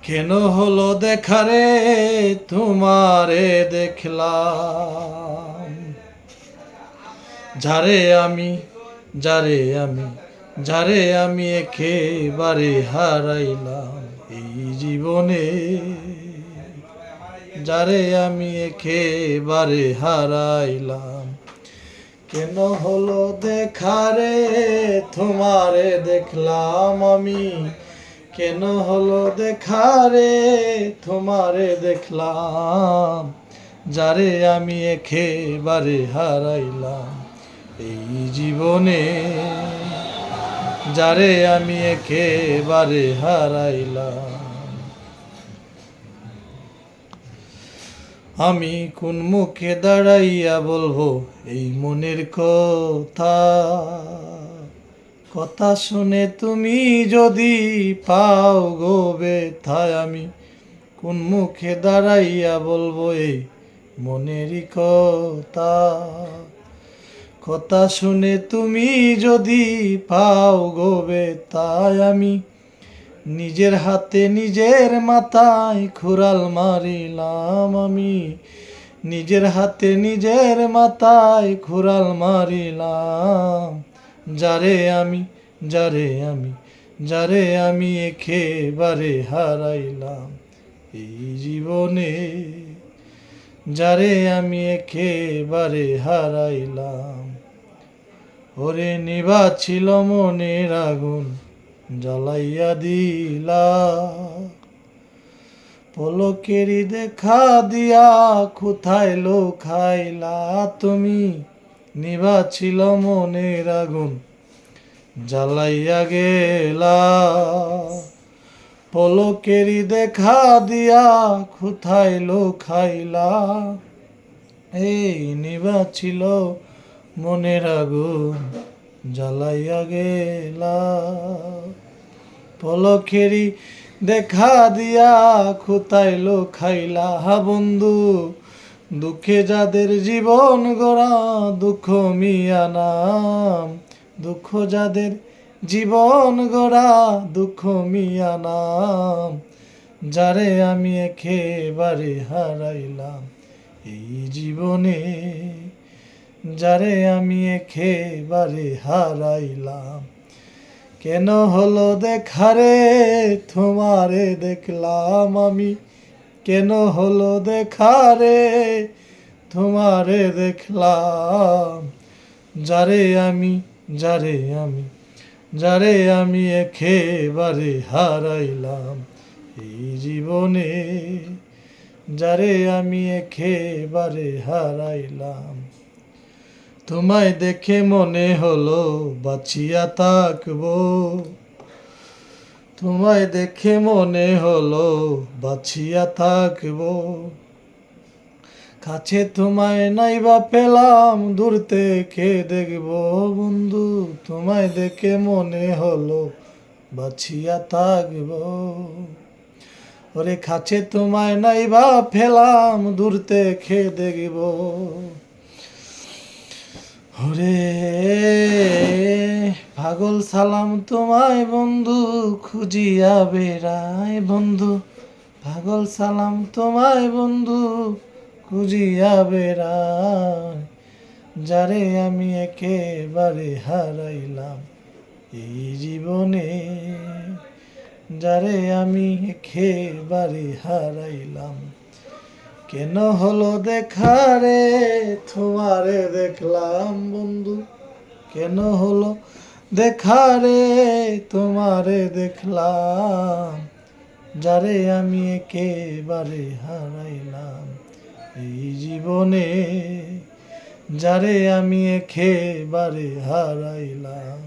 কেন হলো দেখারে তোমারে দেখলাম, যারে আমি যারে আমি যারে আমি একেবারে হারাইলাম এই জীবনে, যারে আমি একেবারে হারাইলাম। কেন হলো দেখারে তোমারে দেখলাম আমি, কেন হলো দেখারে তোমারে দেখলাম, যারে আমি একেবারে হারাইলাম এই জীবনে, যারে আমি একেবারে হারাইলাম। আমি কোন মুখে দাঁড়াইয়া বলবো এই মনের কথা, কথা শুনে তুমি যদি পাও গো ব্যথায়। আমি কোন মুখে দাঁড়াইয়া বলবো এই মনেরই কথা, কথা শুনে তুমি যদি পাও গো ব্যথায়। আমি নিজের হাতে নিজের মাথায় খুরাল মারিলাম, আমি নিজের হাতে নিজের মাথায় খুরাল মারিলাম, যারে আমি যারে আমি যারে আমি একেবারে হারাইলাম এই জীবনে, যারে আমি একেবারে হারাইলাম। ওরে নিভা ছিল মনের আগুন জ্বালাইয়া দিলা, পলকেরই দেখা দিয়া কোথায় লুকাইলা তুমি। নিভা ছিল মনের আগুন জ্বালাইয়া গেলা, পলকেরই দেখা দিয়া কোথায় লুকাইলা। এই নিভা ছিল মনের আগুন জ্বালাইয়া গেলা, পলকেরই দেখা দিয়া কোথায় লুকাইলা। বন্ধু দুঃখে যাদের জীবন গড়া দুঃখ মিয়া নাম, দুঃখ যাদের জীবন গড়া দুঃখ মিয়া নাম, যারে আমি একেবারে হারাইলাম এই জীবনে, যারে আমি একেবারে হারাইলাম। কেন হলো দেখারে তোমারে দেখলাম আমি, কেন হলো দেখারে তোমারে দেখলাম, যারে আমি যারে আমি যারে আমি একেবারে হারাইলাম এই জীবনে, যারে আমি একেবারে হারাইলাম। তোমায় দেখে মনে হলো বাঁচিয়া থাকবো, তোমায় দেখে মনে হলো বাঁচিয়া থাকবো, কাছে তোমায় নাইবা পেলাম দূর থেকে দেখবো। বন্ধু তোমায় দেখে মনে হলো বাঁচিয়া থাকবো, ওরে কাছে তোমায় নাইবা পেলাম দূর থেকে দেখবো। ওরে পাগল সালাম তোমায় বন্ধু খুঁজিয়া বেড়ায়, বন্ধু পাগল সালাম তোমায় বন্ধু খুঁজিয়া বেড়ায়, যারে আমি একেবারে হারাইলাম এই জীবনে, যারে আমি একেবারে হারাইলাম। কেন হলো দেখারে তোমারে দেখলাম বন্ধু, কেন হলো দেখারে তোমারে দেখলাম, যারে আমি একেবারে হারাইলাম এই জীবনে, যারে আমি একেবারে হারাইলাম।